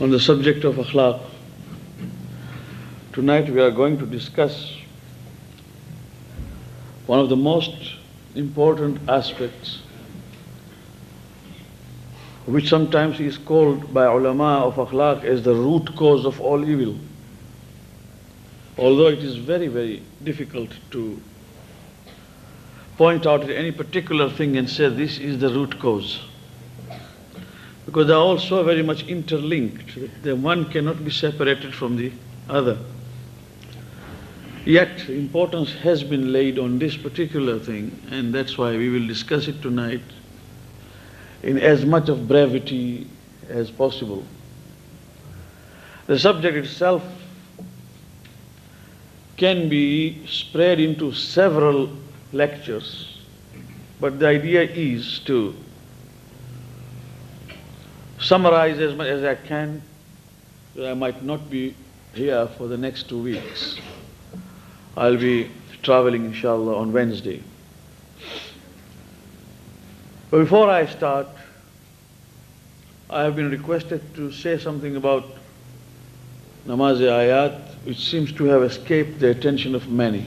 on the subject of akhlaq. Tonight we are going to discuss one of the most important aspects, which sometimes is called by ulama of akhlaq as the root cause of all evil. Although it is very, very difficult to point out any particular thing and say this is the root cause, because they are all so very much interlinked that the one cannot be separated from the other. Yet importance has been laid on this particular thing, and that's why we will discuss it tonight in as much of brevity as possible. The subject itself can be spread into several lectures, but the idea is to summarize as much as I can, because I might not be here for the next 2 weeks. I'll be traveling, inshallah, on Wednesday. But before I start, I have been requested to say something about namaz-e-ayat, which seems to have escaped the attention of many.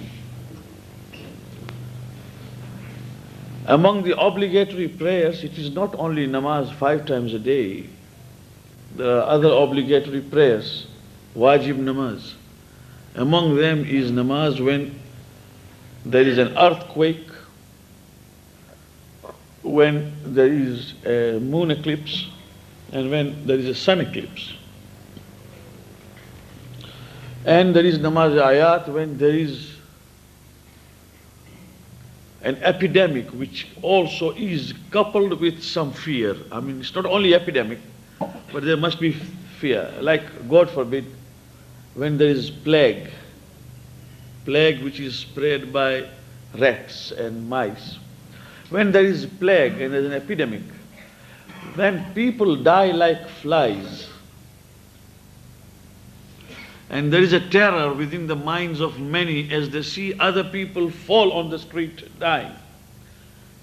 Among the obligatory prayers, it is not only namaz 5 times a day. There are other obligatory prayers, wajib namaz. Among them is namaz when there is an earthquake, when there is a moon eclipse, and when there is a sun eclipse. And there is namaz-e-ayat when there is an epidemic, which also is coupled with some fear. I mean, it's not only epidemic, but there must be fear. Like, God forbid, when there is plague which is spread by rats and mice. When there is plague and there is an epidemic, then people die like flies. And there is a terror within the minds of many as they see other people fall on the street dying.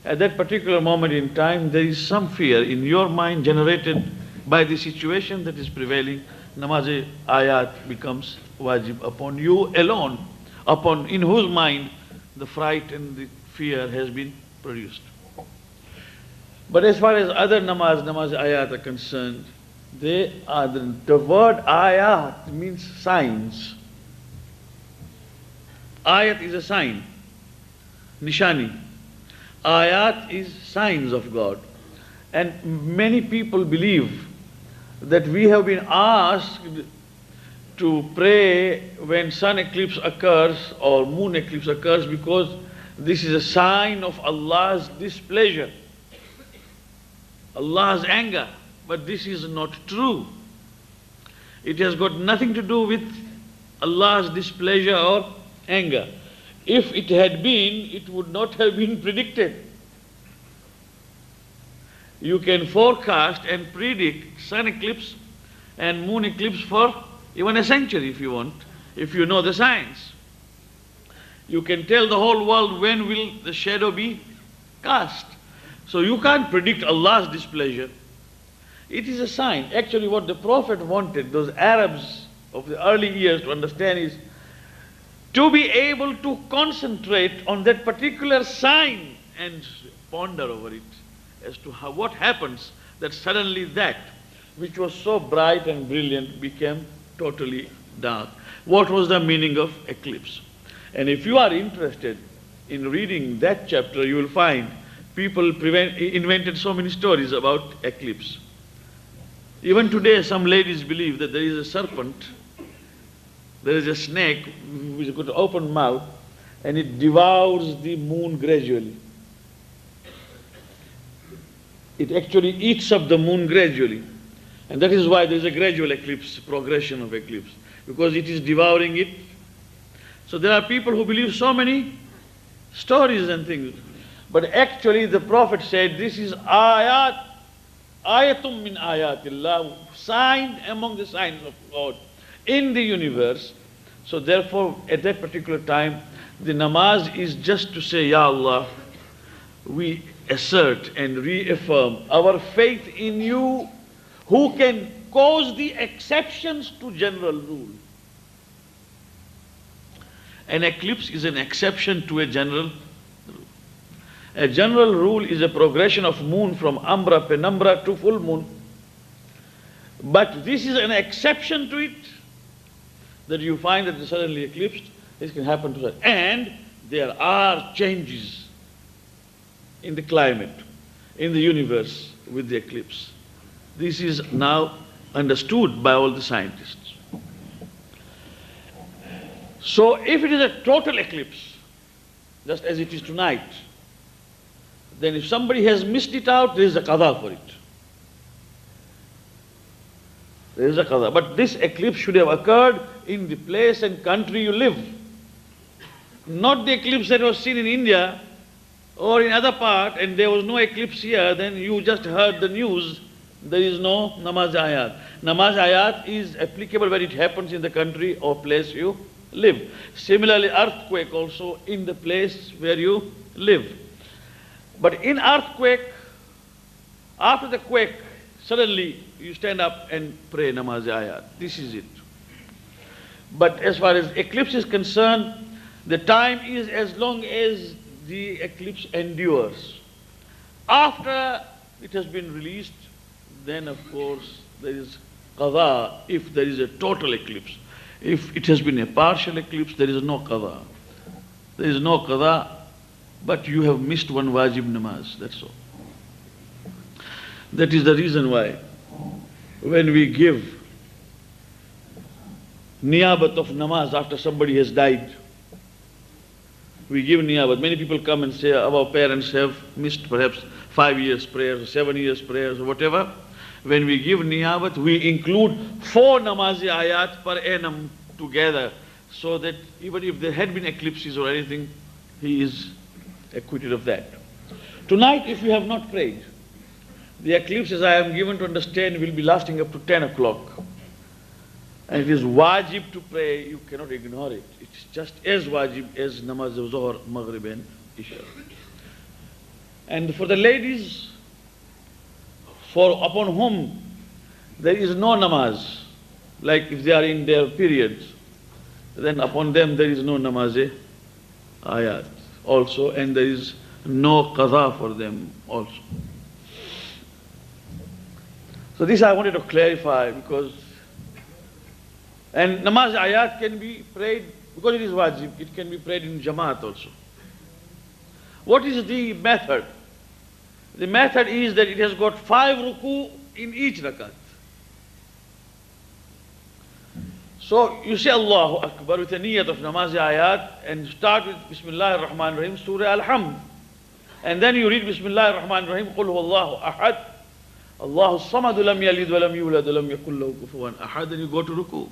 At that particular moment in time, there is some fear in your mind generated by the situation that is prevailing. Namaz-e-ayat becomes wajib upon you alone, in whose mind the fright and the fear has been produced. But as far as other namaz-ayat are concerned, they are the word ayat means signs. Ayat is a sign, nishani. Ayat is signs of God. And many people believe that we have been asked to pray when sun eclipse occurs or moon eclipse occurs because this is a sign of Allah's displeasure, Allah's anger. But this is not true. It has got nothing to do with Allah's displeasure or anger. If it had been, it would not have been predicted. You can forecast and predict sun eclipse and moon eclipse for even a century if you want, if you know the science. You can tell the whole world when will the shadow be cast. So you can't predict Allah's displeasure. It is a sign. Actually, what the Prophet wanted those Arabs of the early years to understand is to be able to concentrate on that particular sign and ponder over it as to what happens that suddenly that which was so bright and brilliant became totally dark. What was the meaning of eclipse? And if you are interested in reading that chapter, you will find people invented so many stories about eclipse. Even today, some ladies believe that there is a serpent, there is a snake which has got an open mouth, and it devours the moon gradually. It actually eats up the moon gradually. And that is why there is a gradual eclipse, progression of eclipse, because it is devouring it. So there are people who believe so many stories and things. But actually the Prophet said this is ayat, ayatum min ayatillah, sign among the signs of God in the universe. So therefore at that particular time the namaz is just to say, Ya Allah, we assert and reaffirm our faith in you, who can cause the exceptions to general rule. An eclipse is an exception to a general rule. A general rule is a progression of moon from umbra, penumbra to full moon. But this is an exception to it, that you find that it is suddenly eclipsed. This can happen to that. And there are changes in the climate, in the universe with the eclipse. This is now understood by all the scientists. So if it is a total eclipse, just as it is tonight, then if somebody has missed it out, there is a qada for it. There is a qada. But this eclipse should have occurred in the place and country you live. Not the eclipse that was seen in India or in other part and there was no eclipse here, then you just heard the news, there is no namaz ayat. Namaz ayat is applicable when it happens in the country or place you live. Similarly, earthquake also in the place where you live. But in earthquake, after the quake, suddenly you stand up and pray namaz ayat. This is it. But as far as eclipse is concerned, the time is as long as the eclipse endures. After it has been released, then of course there is qada if there is a total eclipse. If it has been a partial eclipse, there is no qada. There is no qada, but you have missed one wajib namaz, that's all. That is the reason why when we give niyabat of namaz after somebody has died, we give niyabat. Many people come and say, our parents have missed perhaps 5 years prayers, or 7 years prayers, or whatever. When we give niyabat, we include 4 namazi ayat per annum together, so that even if there had been eclipses or anything, he is acquitted of that. Tonight, if you have not prayed, the eclipse, as I am given to understand, will be lasting up to 10 o'clock. And it is wajib to pray, you cannot ignore it. It's just as wajib as namaz of Zohar, Maghrib and Isha. And for the ladies, upon whom there is no namaz, like if they are in their periods, then upon them there is no namaz ayat also, and there is no qada for them also. So this I wanted to clarify, because and namaz ayat can be prayed, because it is wajib, it can be prayed in Jamaat also. What is the method? The method is that it has got 5 ruku in each rakat. So you say Allahu Akbar with a niyat of namaz ayat and start with Bismillah ar-Rahman ar-Rahim, Surah Al-Hamd. And then you read Bismillah ar-Rahman ar-Rahim, Qul huwallahu ahad, Allahu samad lam yalid wa lam yulad wa lam yakul lahu kufuwan ahad, and you go to ruku.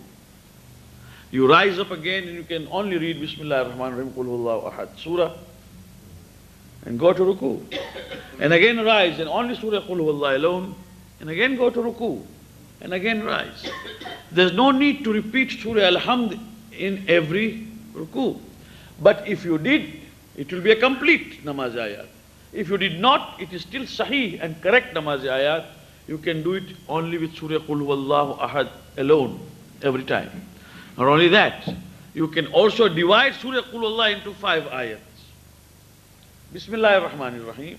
You rise up again and you can only read Bismillah ar-Rahman ar-Rahim, Qul huwallahu ahad, surah, and go to ruku. And again rise and only Surah Qul huwallahu alone, and again go to ruku, and again rise. There's no need to repeat Surah Al-Hamd in every ruku. But if you did, it will be a complete namaz ayat. If you did not, it is still sahih and correct namaz ayat. You can do it only with Surah Qul huwallahu ahad alone every time. Not only that, you can also divide Surah Qul huwallahu into 5 ayats. Bismillah ar-Rahman ar-Rahim,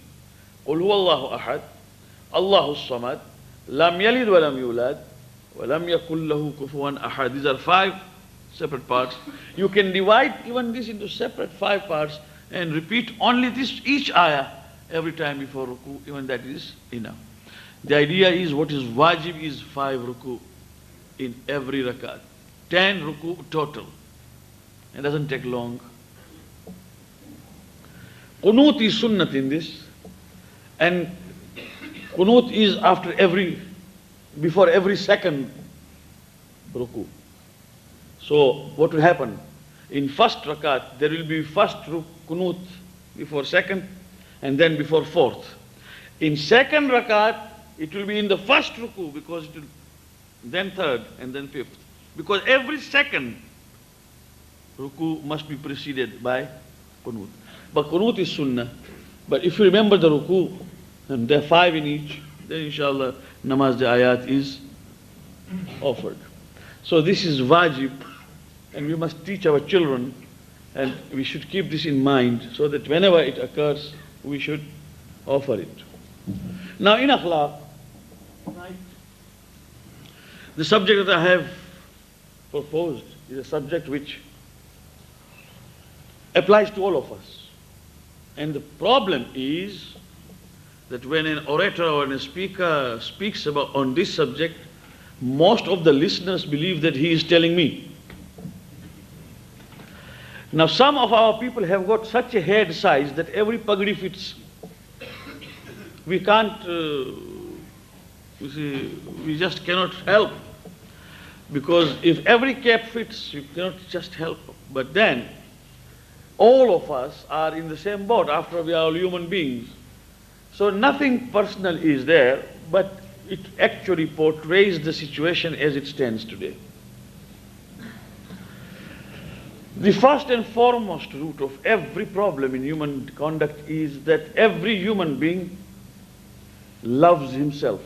Qul huwallahu ahad, Allahu samad, lam yalid wa lam yulad, wa lam yakul lahu kufuwan ahad. These are 5 separate parts. You can divide even this into separate 5 parts and repeat only this each ayah every time before ruku. Even that is enough. The idea is what is wajib is 5 ruku in every rakat. 10 ruku total. It doesn't take long. Qunut is sunnat in this, and qunut is before every second ruku. So what will happen? In first rakat, there will be first qunut before second, and then before fourth. In second rakat, it will be in the first ruku, because it will, then third, and then fifth. Because every second ruku must be preceded by qunut. But qunut is sunnah. But if you remember the ruku, and there are 5 in each, then inshallah namaz the ayat is offered. So this is wajib, and we must teach our children, and we should keep this in mind so that whenever it occurs, we should offer it. Now in akhlaq, the subject that I have proposed is a subject which applies to all of us. And the problem is that when an orator or a speaker speaks on this subject, most of the listeners believe that he is telling me. Now some of our people have got such a head size that every pagdi fits. We can't, we just cannot help. Because if every cap fits, you cannot just help. But then, all of us are in the same boat. After all, we are all human beings. So nothing personal is there, but it actually portrays the situation as it stands today. The first and foremost root of every problem in human conduct is that every human being loves himself.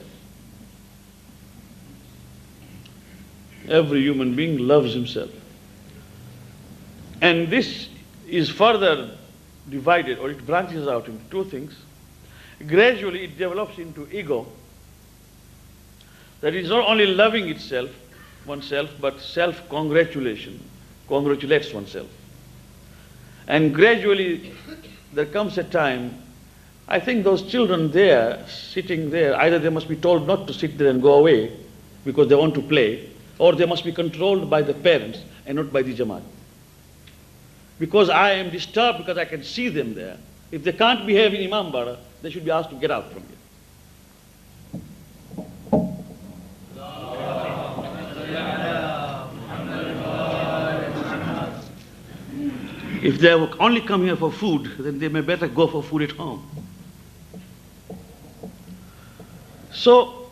Every human being loves himself. And this is further divided, or it branches out into two things. Gradually it develops into ego. That is not only loving itself, oneself, but self-congratulation, congratulates oneself. And gradually there comes a time, I think those children there, sitting there, either they must be told not to sit there and go away because they want to play, or they must be controlled by the parents and not by the Jamaat. Because I am disturbed because I can see them there. If they can't behave in Imambara, they should be asked to get out from here. If they have only come here for food, then they may better go for food at home. So,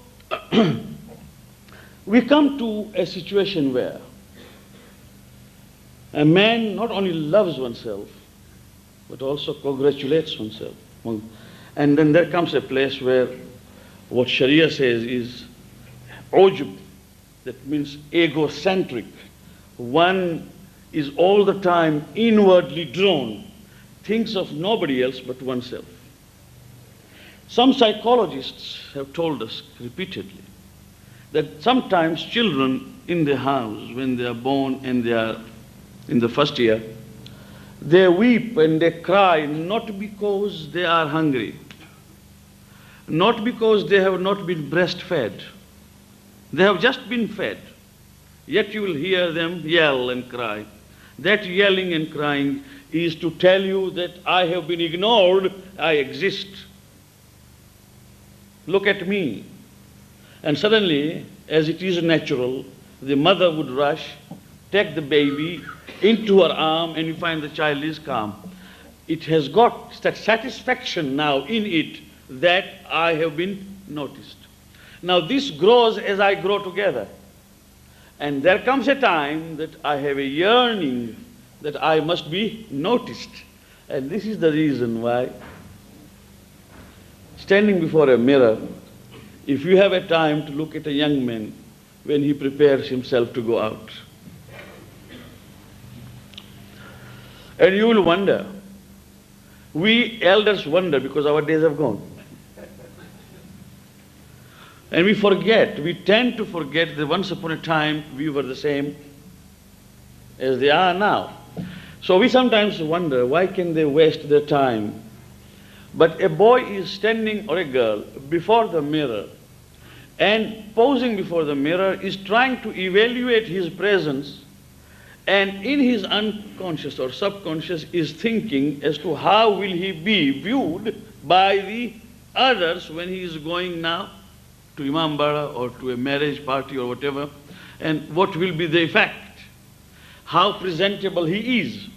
we come to a situation where a man not only loves oneself, but also congratulates oneself. And then there comes a place where what Sharia says is ujub, that means egocentric. One is all the time inwardly drawn, thinks of nobody else but oneself. Some psychologists have told us repeatedly that sometimes children in the house, when they are born and they are in the first year, they weep and they cry not because they are hungry, not because they have not been breastfed. They have just been fed. Yet you will hear them yell and cry. That yelling and crying is to tell you that I have been ignored, I exist. Look at me. And suddenly, as it is natural, the mother would rush, take the baby into her arm, and you find the child is calm. It has got that satisfaction now in it that I have been noticed. Now this grows as I grow together. And there comes a time that I have a yearning that I must be noticed. And this is the reason why, standing before a mirror, if you have a time to look at a young man when he prepares himself to go out, and you will wonder, we elders wonder because our days have gone. And we forget, we tend to forget that once upon a time we were the same as they are now. So we sometimes wonder, why can they waste their time? But a boy is standing, or a girl, before the mirror, and posing before the mirror is trying to evaluate his presence, and in his unconscious or subconscious is thinking as to how will he be viewed by the others when he is going now to Imambara or to a marriage party or whatever, and what will be the effect, how presentable he is.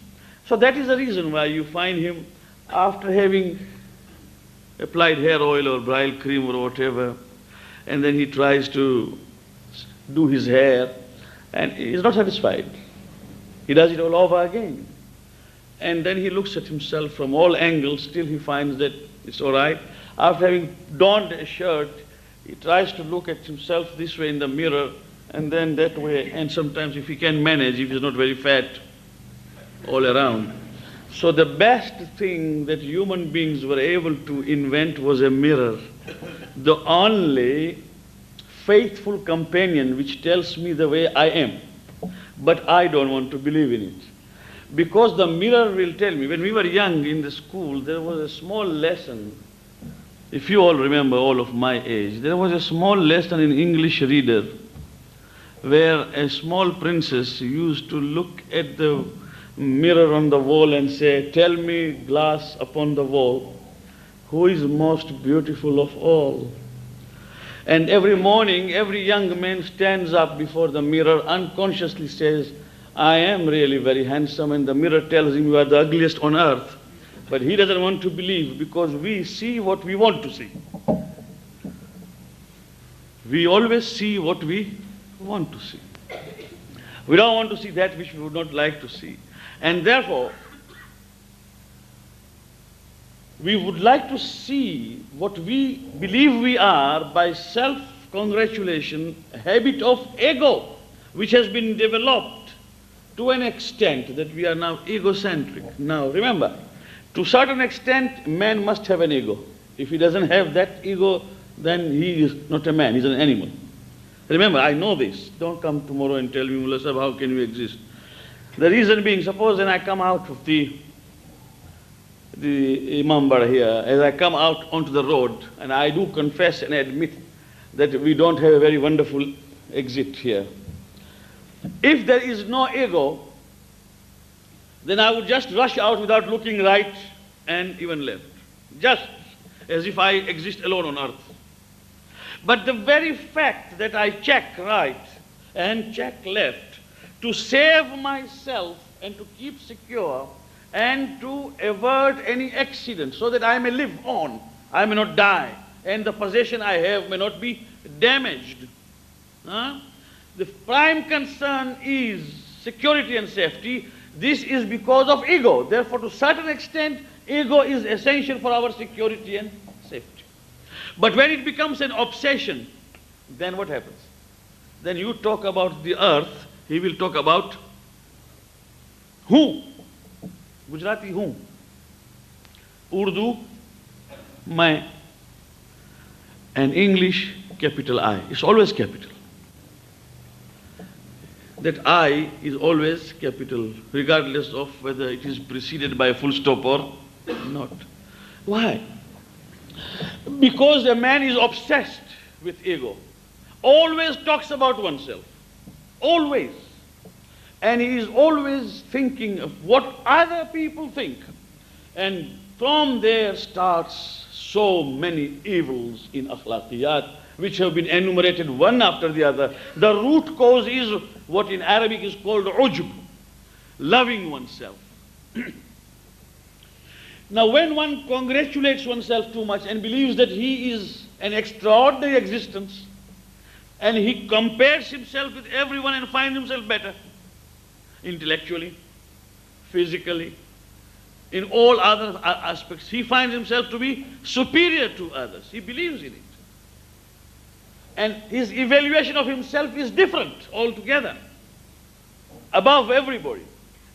So that is the reason why you find him, after having applied hair oil or bridal cream or whatever, and then he tries to do his hair, and he is not satisfied. He does it all over again. And then he looks at himself from all angles, till he finds that it's all right. After having donned a shirt, he tries to look at himself this way in the mirror, And then that way, and sometimes if he can manage, if he's not very fat, all around. So the best thing that human beings were able to invent was a mirror. The only faithful companion which tells me the way I am. But I don't want to believe in it. Because the mirror will tell me. When we were young in the school, there was a small lesson. If you all remember, all of my age, there was a small lesson in English reader where a small princess used to look at the mirror on the wall and say, "Tell me, glass upon the wall, who is most beautiful of all?" And every morning, every young man stands up before the mirror, unconsciously says, "I am really very handsome," and the mirror tells him, "You are the ugliest on earth." But he doesn't want to believe because we see what we want to see. We always see what we want to see. We don't want to see that which we would not like to see. And therefore, we would like to see what we believe we are by self-congratulation, a habit of ego, which has been developed to an extent that we are now egocentric. Now remember, to a certain extent, man must have an ego. If he doesn't have that ego, then he is not a man, he's an animal. Remember, I know this. Don't come tomorrow and tell me, "Mullah Sahib, how can you exist?" The reason being, suppose when I come out of the Imambara here, as I come out onto the road, and I do confess and admit that we don't have a very wonderful exit here. If there is no ego, then I would just rush out without looking right and even left. Just as if I exist alone on earth. But the very fact that I check right and check left to save myself and to keep secure and to avert any accident so that I may live on, I may not die, and the possession I have may not be damaged. The prime concern is security and safety. This is because of ego. Therefore, to a certain extent, ego is essential for our security and safety. But when it becomes an obsession, then what happens? Then you talk about the earth, he will talk about who? Gujarati who? Urdu, my, and English, capital I. It's always capital. That I is always capital, regardless of whether it is preceded by a full stop or not. Why? Because a man is obsessed with ego. Always talks about oneself. Always. And he is always thinking of what other people think. And from there starts so many evils in akhlaqiyat, which have been enumerated one after the other. The root cause is what in Arabic is called ujb, loving oneself. Now when one congratulates oneself too much and believes that he is an extraordinary existence, and he compares himself with everyone and finds himself better, intellectually, physically, in all other aspects, he finds himself to be superior to others. He believes in it. And his evaluation of himself is different altogether, above everybody.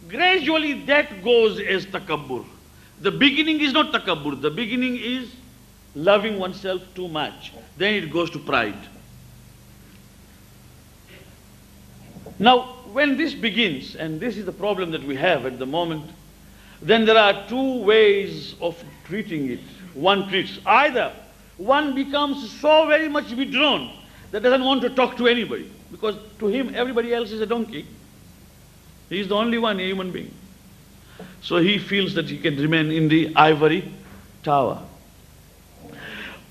Gradually that goes as takabbur. The beginning is not takabbur, the beginning is loving oneself too much. Then it goes to pride. Now, when this begins, and this is the problem that we have at the moment, then there are two ways of treating it. One treats, either one becomes so very much withdrawn that doesn't want to talk to anybody, because to him everybody else is a donkey. He is the only one, a human being. So he feels that he can remain in the ivory tower.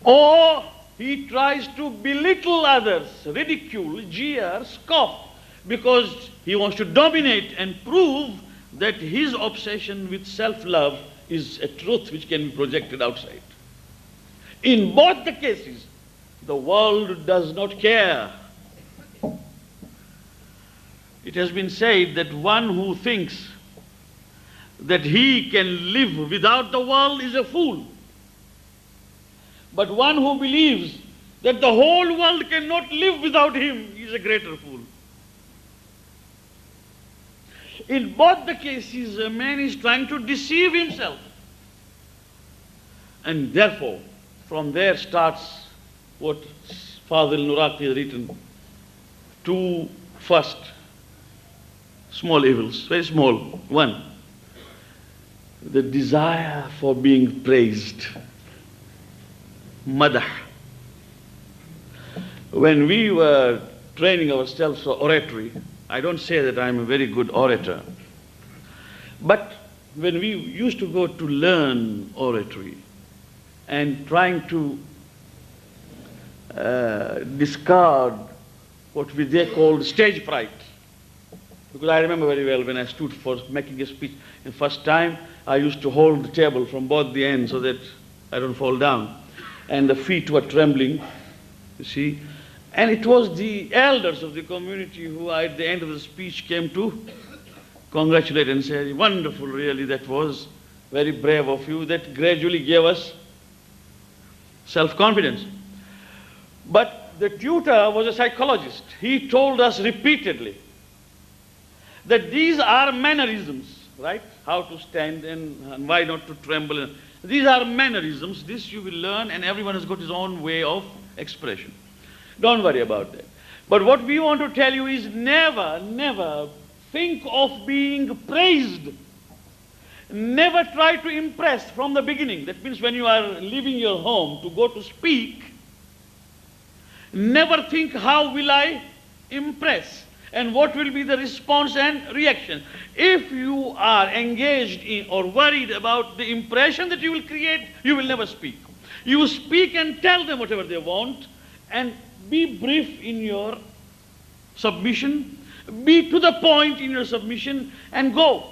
Or he tries to belittle others, ridicule, jeer, scoff, because he wants to dominate and prove that his obsession with self-love is a truth which can be projected outside. In both the cases, the world does not care. It has been said that one who thinks that he can live without the world is a fool. But one who believes that the whole world cannot live without him, he is a greater fool. In both the cases, a man is trying to deceive himself. And therefore, from there starts what Fadil Nuraqi has written. Two first small evils, very small. One, the desire for being praised. Madah. When we were training ourselves for oratory, I don't say that I'm a very good orator, but when we used to go to learn oratory and trying to discard what they called stage fright, because I remember very well when I stood for making a speech, the first time I used to hold the table from both the ends so that I don't fall down, and the feet were trembling, you see. And it was the elders of the community who at the end of the speech came to congratulate and say, wonderful, really, that was very brave of you. That gradually gave us self-confidence. But the tutor was a psychologist. He told us repeatedly that these are mannerisms, right? How to stand and why not to tremble. These are mannerisms. This you will learn, and everyone has got his own way of expression. Don't worry about that. But what we want to tell you is never, never think of being praised. Never try to impress from the beginning. That means when you are leaving your home to go to speak, never think, how will I impress? And what will be the response and reaction? If you are engaged in or worried about the impression that you will create, you will never speak. You speak and tell them whatever they want, and be brief in your submission, be to the point in your submission, and go.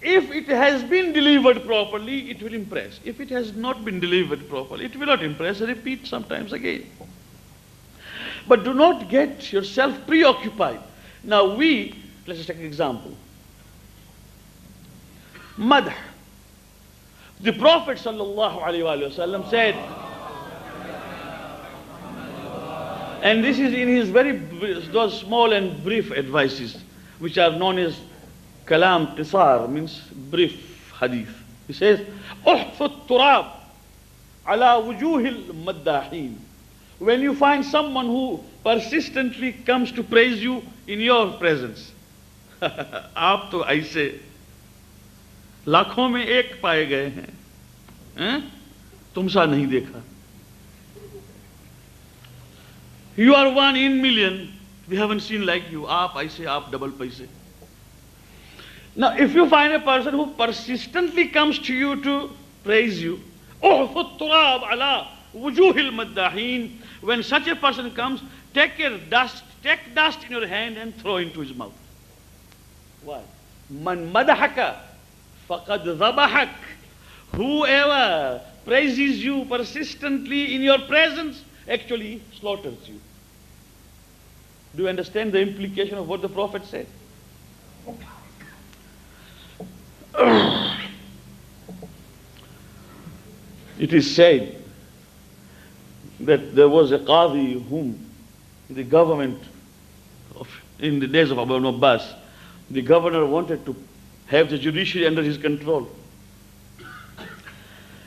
If it has been delivered properly, it will impress. If it has not been delivered properly, it will not impress. Repeat sometimes again. But do not get yourself preoccupied. Now let's take an example. Madh. The Prophet ﷺ said, and this is in his those small and brief advices, which are known as kalam qisar, means brief hadith. He says, "Uhfu turab ala wujuhil maddahin." When you find someone who persistently comes to praise you in your presence, आप तो ऐसे लाखों में एक पाए गए हैं, तुमसा नहीं देखा. You are one in million. We haven't seen like you. Aap aise, aap double paise. Now, if you find a person who persistently comes to you to praise you, uhfu turab ala wujuhil maddahin. When such a person comes, take dust in your hand and throw into his mouth. Why? Man madahaka faqad dhabahak. Whoever praises you persistently in your presence actually slaughters you. Do you understand the implication of what the Prophet said? It is said that there was a Qadi whom the government, in the days of Abu Abbas, the governor wanted to have the judiciary under his control.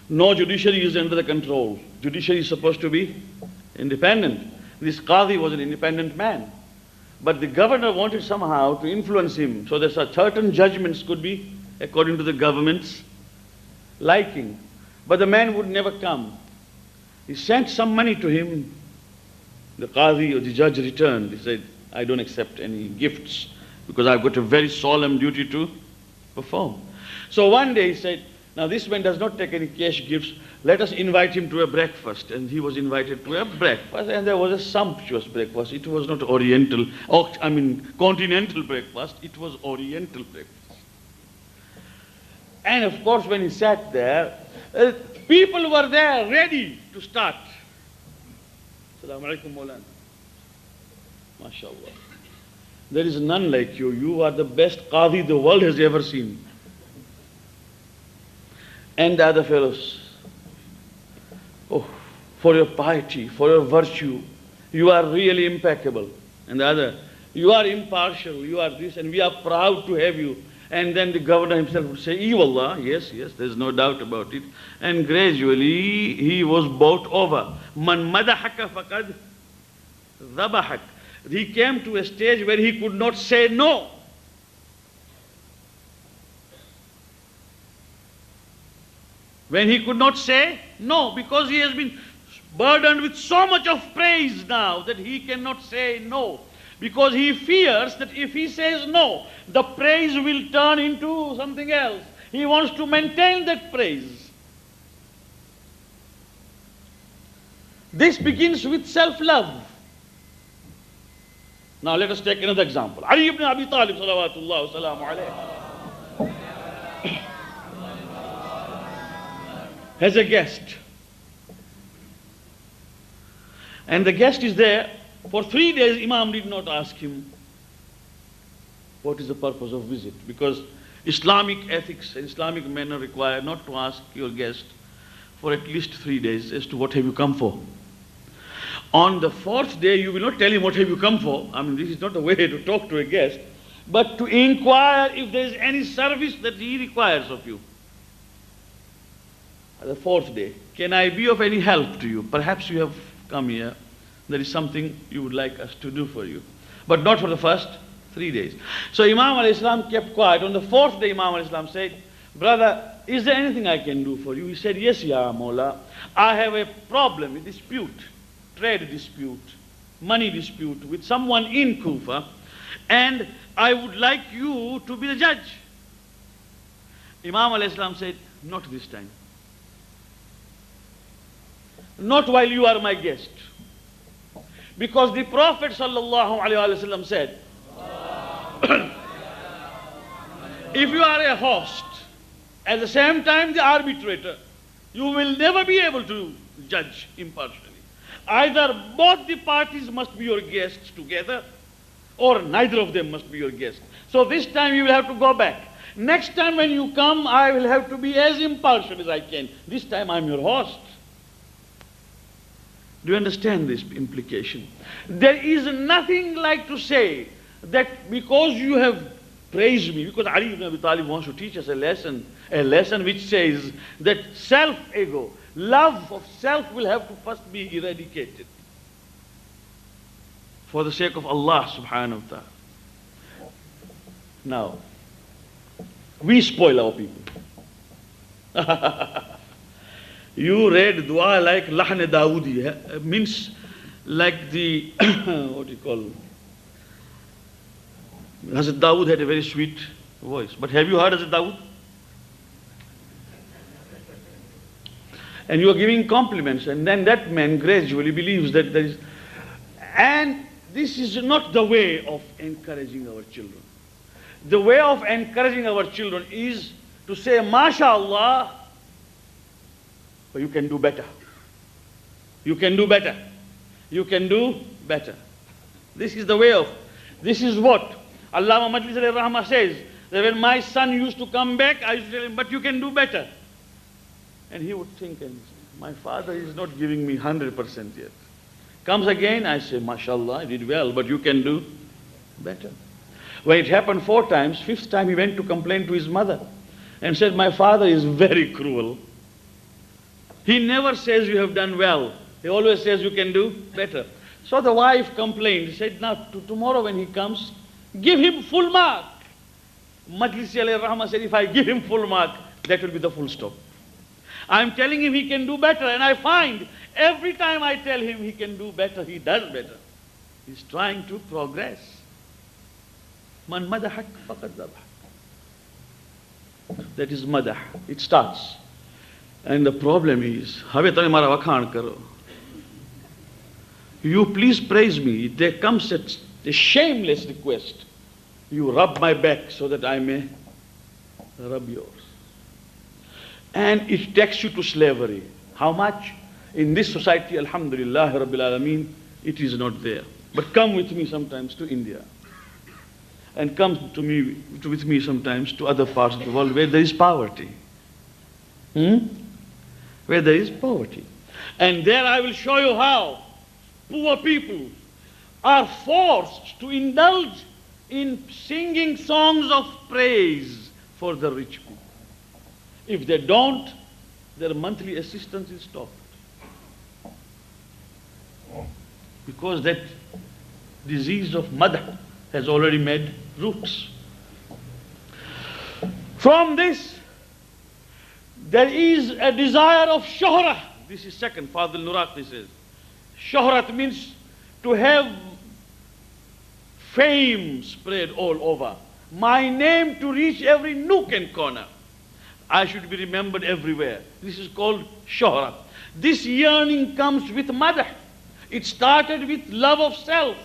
No judiciary is under the control. Judiciary is supposed to be independent. This Qadi was an independent man. But the governor wanted somehow to influence him so that certain judgments could be according to the government's liking. But the man would never come. He sent some money to him. The Qadi or the judge returned. He said, I don't accept any gifts because I've got a very solemn duty to perform. So one day he said, now this man does not take any cash gifts. Let us invite him to a breakfast. And he was invited to a breakfast, and there was a sumptuous breakfast. It was not oriental, continental breakfast. It was oriental breakfast. And of course, when he sat there, people were there ready to start. Assalamu alaikum Maulana. MashaAllah. There is none like you. You are the best Qadi the world has ever seen. And the other fellows, oh, for your piety, for your virtue. You are really impeccable. And the other, you are impartial, you are this, and we are proud to have you. And then the governor himself would say, "Ee wallah," yes, there's no doubt about it. And gradually he was bought over. Man madahaka faqad dhabahak. He came to a stage where he could not say no. When he could not say no, because he has been burdened with so much of praise now that he cannot say no. Because he fears that if he says no, the praise will turn into something else. He wants to maintain that praise. This begins with self-love. Now let us take another example. Ali ibn Abi Talib salawatullah wa salamu alayhi has a guest. And the guest is there. For 3 days, Imam did not ask him what is the purpose of visit. Because Islamic ethics and Islamic manner require not to ask your guest for at least 3 days as to what have you come for. On the 4th day, you will not tell him what have you come for. I mean, this is not a way to talk to a guest, but to inquire if there is any service that he requires of you. The 4th day, can I be of any help to you? Perhaps you have come here. There is something you would like us to do for you. But not for the first 3 days. So Imam al-Islam kept quiet. On the 4th day, Imam al-Islam said, "Brother, is there anything I can do for you?" He said, "Yes, Ya Mawla. I have a problem, a dispute, trade dispute, money dispute with someone in Kufa, and I would like you to be the judge." Imam al-Islam said, "Not this time. Not while you are my guest." Because the Prophet sallallahu alaihi wasallam said, if you are a host, at the same time the arbitrator, you will never be able to judge impartially. Either both the parties must be your guests together, or neither of them must be your guest. So this time you will have to go back. Next time when you come, I will have to be as impartial as I can. This time I am your host. Do you understand this implication? There is nothing like to say that because you have praised me, because Ali ibn Abi Talib wants to teach us a lesson which says that self-ego, love of self will have to first be eradicated for the sake of Allah subhanahu wa ta'ala. Now, we spoil our people. You read dua like Lahne Dawoodi, means like the, what do you call, Hazrat Dawood had a very sweet voice. But have you heard Hazrat Dawood? And you are giving compliments, and then that man gradually believes that there is, and this is not the way of encouraging our children. The way of encouraging our children is to say, MashaAllah, but you can do better. You can do better. You can do better. This is the way of, this is what Allama Majlis alayhi Rahmah says, that when my son used to come back, I used to tell him, but you can do better. And he would think, and say, my father is not giving me 100% yet. Comes again, I say, MashaAllah, I did well, but you can do better. When it happened 4 times, 5th time he went to complain to his mother and said, my father is very cruel. He never says you have done well. He always says you can do better. So the wife complained, said, now tomorrow when he comes, give him full mark. Majlisi alayhi Rahmah said, if I give him full mark, that will be the full stop. I'm telling him he can do better, and I find every time I tell him he can do better, he does better. He's trying to progress. Man madahak faqad dabah. That is madah. It starts. And the problem is, have tame mara vakhan karo. You please praise me. There comes a shameless request. You rub my back so that I may rub yours. And it takes you to slavery. How much? In this society, alhamdulillah, Rabbil Alameen, it is not there. But come with me sometimes to India. And come with me sometimes to other parts of the world where there is poverty. Where there is poverty. And there I will show you how poor people are forced to indulge in singing songs of praise for the rich people. If they don't, their monthly assistance is stopped. Because that disease of madah has already made roots. From this, there is a desire of shuhrah. This is second, Fadil Nuraqi says. Shuhrat means to have fame spread all over. My name to reach every nook and corner. I should be remembered everywhere. This is called shuhrat. This yearning comes with madah. It started with love of self.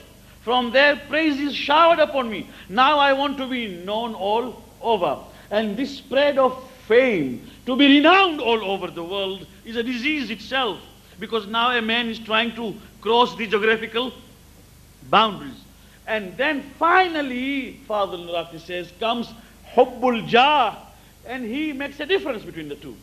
From there, praise is showered upon me. Now I want to be known all over. And this spread of fame, to be renowned all over the world, is a disease itself. Because now a man is trying to cross the geographical boundaries. And then finally, Father Nuraqi says, comes hubbul jah. And he makes a difference between the two.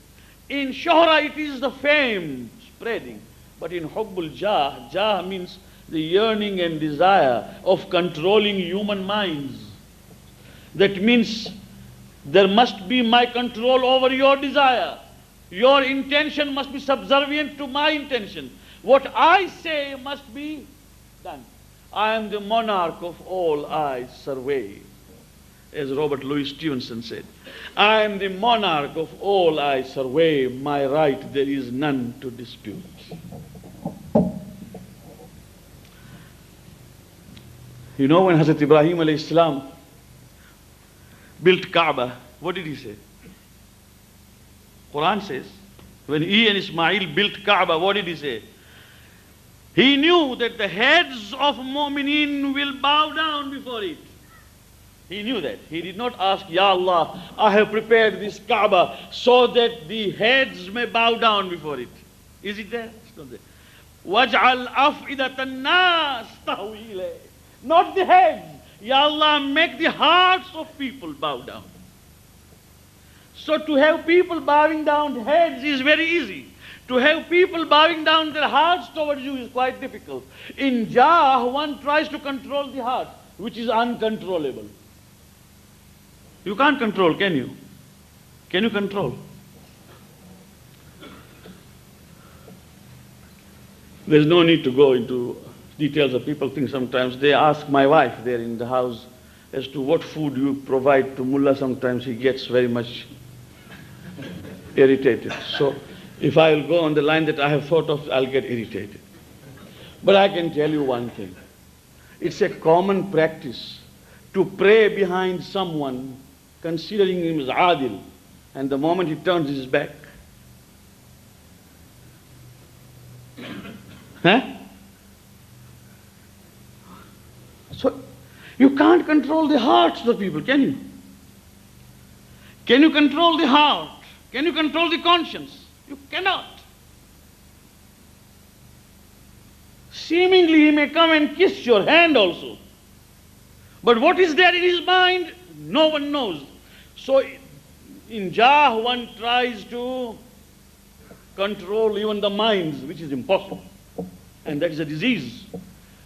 In shuhra, it is the fame spreading. But in hubbul jah, jah means the yearning and desire of controlling human minds. That means there must be my control over your desire. Your intention must be subservient to my intention. What I say must be done. I am the monarch of all I survey. As Robert Louis Stevenson said, I am the monarch of all I survey. My right there is none to dispute. You know, when Hazrat Ibrahim alayhi salam built Kaaba, what did he say? Quran says, when he and Ismail built Kaaba, what did he say? He knew that the heads of mu'mineen will bow down before it. He knew that. He did not ask, Ya Allah, I have prepared this Kaaba so that the heads may bow down before it. Is it there? It's not there. وَاجْعَلْ أَفْئِدَةَ النَّاسِ تَهْوِي إِلَيْهِ. Not the heads. Ya Allah, make the hearts of people bow down. So to have people bowing down heads is very easy. To have people bowing down their hearts towards you is quite difficult. In Jah, one tries to control the heart, which is uncontrollable. You can't control, can you? Can you control? There's no need to go into details of people think sometimes. They ask my wife there in the house as to what food you provide to Mullah. Sometimes he gets very much irritated. So if I'll go on the line that I have thought of, I'll get irritated. But I can tell you one thing. It's a common practice to pray behind someone considering him as adil, and the moment he turns his back, So you can't control the hearts of the people, can you? Can you control the heart? Can you control the conscience? You cannot. Seemingly he may come and kiss your hand also. But what is there in his mind? No one knows. So in Jah, one tries to control even the minds, which is impossible. And that is a disease.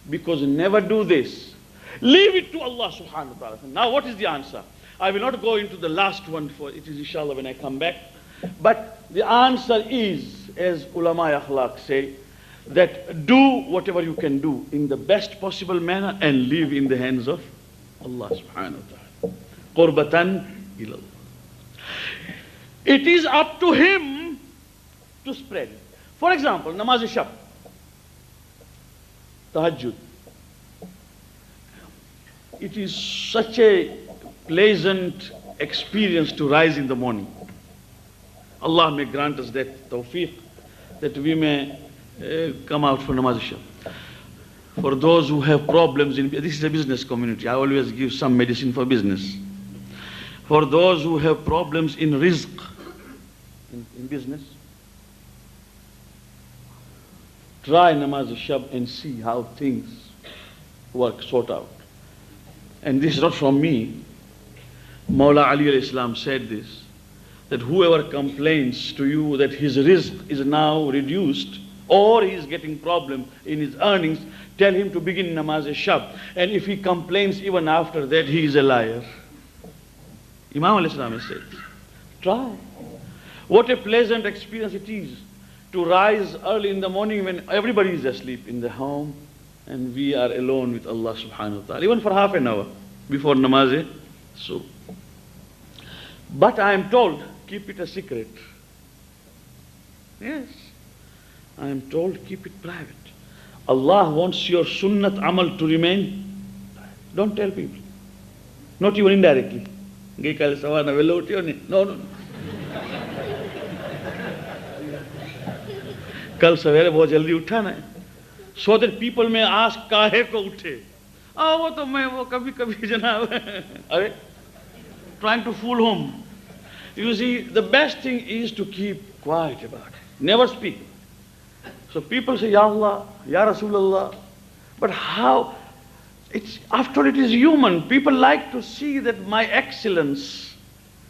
Because never do this. Leave it to Allah subhanahu wa ta'ala. Now what is the answer? I will not go into the last one, for it is inshallah when I come back. But the answer is, as ulama akhlaq say, that do whatever you can do in the best possible manner and live in the hands of Allah subhanahu wa ta'ala. Qurbatan ilallah. It is up to him to spread it. For example, namaz-e-shab, tahajjud. It is such a pleasant experience to rise in the morning. Allah may grant us that tawfiq, that we may come out for namaz-e-shab. For those who have problems this is a business community, I always give some medicine for business. For those who have problems in rizq, in business, try namaz-e-shab and see how things work, sort out. And this is not from me. Mulla Ali alayhi salam said this, that whoever complains to you that his rizq is now reduced, or he is getting problem in his earnings, tell him to begin namaz-e-shab. And if he complains even after that, he is a liar. Imam al-Islam has said, try. What a pleasant experience it is to rise early in the morning when everybody is asleep in the home and we are alone with Allah subhanahu wa ta'ala, even for half an hour before namaz. So, but I am told, keep it a secret. Yes, I am told, keep it private. Allah wants your sunnat amal to remain. Don't tell people. Not even indirectly. No. कल सवेरे बहुत जल्दी उठा ना, so that people may ask काहे को उठे? वो तो मैं वो कभी कभी जनाब, अरे, trying to fool whom? You see, the best thing is to keep quiet about it. Never speak. So people say, Ya Allah, Ya Rasulullah. But how? It's, after all, it is human. People like to see that my excellence,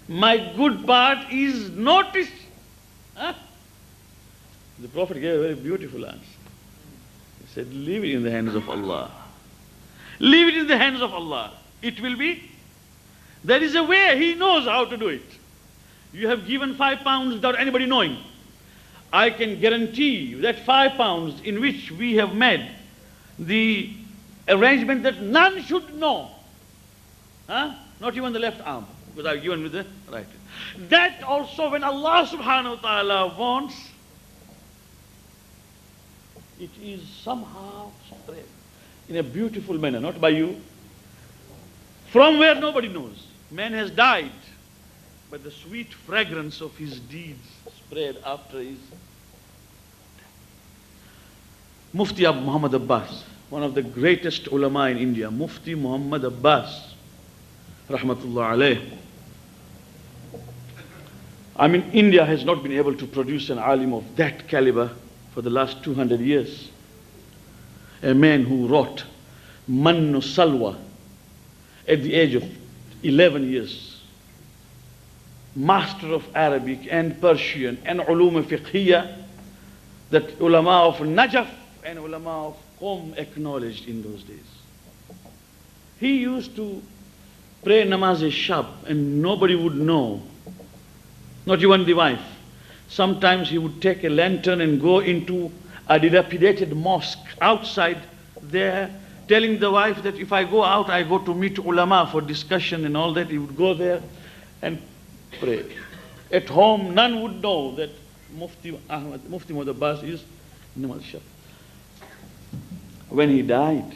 my good part is noticed. Huh? The Prophet gave a very beautiful answer. He said, leave it in the hands of Allah. Leave it in the hands of Allah. It will be. There is a way. He knows how to do it. You have given £5 without anybody knowing. I can guarantee you that £5 in which we have made the arrangement that none should know. Not even the left arm, because I've given with the right. That also when Allah subhanahu wa ta'ala wants, it is somehow spread in a beautiful manner, not by you, from where nobody knows. Man has died, but the sweet fragrance of his deeds spread after his death. Mufti Abu Muhammad Abbas, one of the greatest ulama in India, Mufti Muhammad Abbas, rahmatullah alayh. I mean, India has not been able to produce an alim of that caliber for the last 200 years. A man who wrote Mannu Salwa at the age of 11 years. Master of Arabic and Persian and ulum fiqhiyya that ulama of Najaf and ulama of Qom acknowledged in those days. He used to pray namaz-e-shab and nobody would know, not even the wife. Sometimes he would take a lantern and go into a dilapidated mosque outside there, telling the wife that if I go out, I go to meet ulama for discussion and all that. He would go there and pray. At home, none would know that Mufti Muhammad Abbas is namaz-e-shab. When he died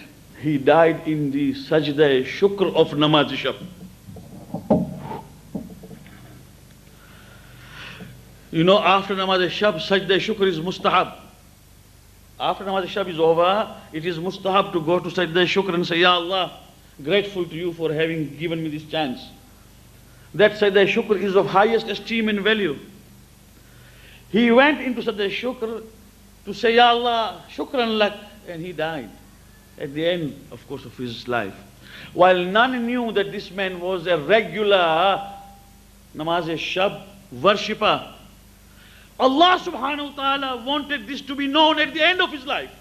in the sajda-e-shukr of namaz-e-shab. You know, after namaz-e-shab, sajda-e-shukr is mustahab. After namaz-e-shab is over, it is mustahab to go to sajda-e-shukr and say, Ya Allah, grateful to you for having given me this chance. That sajda-e-shukr is of highest esteem and value. He went into sajda-e-shukr to say, Ya Allah, shukran lak, and he died at the end, of course, of his life. While none knew that this man was a regular namaz-e-shab worshipper. Allah subhanahu wa ta'ala wanted this to be known at the end of his life.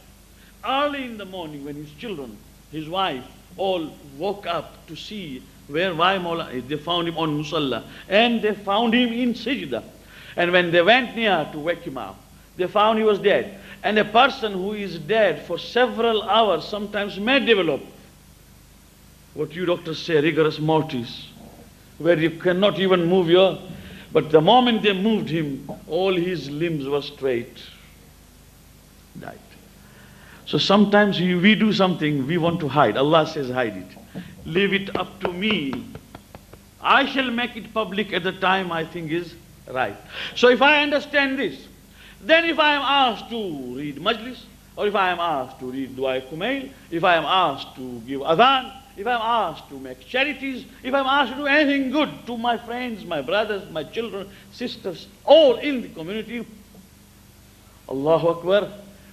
Early in the morning when his children, his wife, all woke up to see why Mawla is. They found him on Musalla and they found him in Sajda. And when they went near to wake him up, they found he was dead. And a person who is dead for several hours sometimes may develop what you doctors say, rigorous mortis, where you cannot even move your. But the moment they moved him, all his limbs were straight. Died. So sometimes we do something we want to hide. Allah says, hide it. Leave it up to me. I shall make it public at the time I think is right. So if I understand this, then if I am asked to read majlis, or if I am asked to read Dua Kumail, if I am asked to give adhan, if I am asked to make charities, if I am asked to do anything good to my friends, my brothers, my children, sisters, all in the community, Allahu Akbar,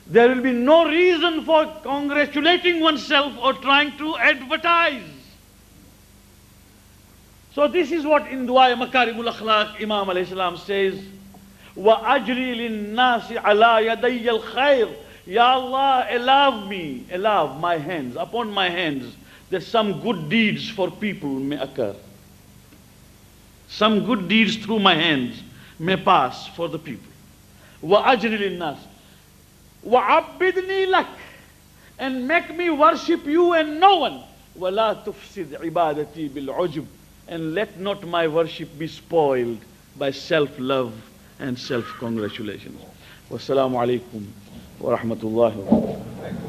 there will be no reason for congratulating oneself or trying to advertise. So this is what in Dua Makarimul Akhlaq Imam alayhi salam says, وأجري للناس على يدي الخير. Ya Allah, allow my hands, upon my hands, that some good deeds for people may occur. Some good deeds through my hands may pass for the people. وأجري للناس وعبدني لك, and make me worship you and no one. ولا تفسد عبادتي بالعجب, and let not my worship be spoiled by self-love and self-congratulations. Wassalamu alaikum wa rahmatullahi wa barakatuh.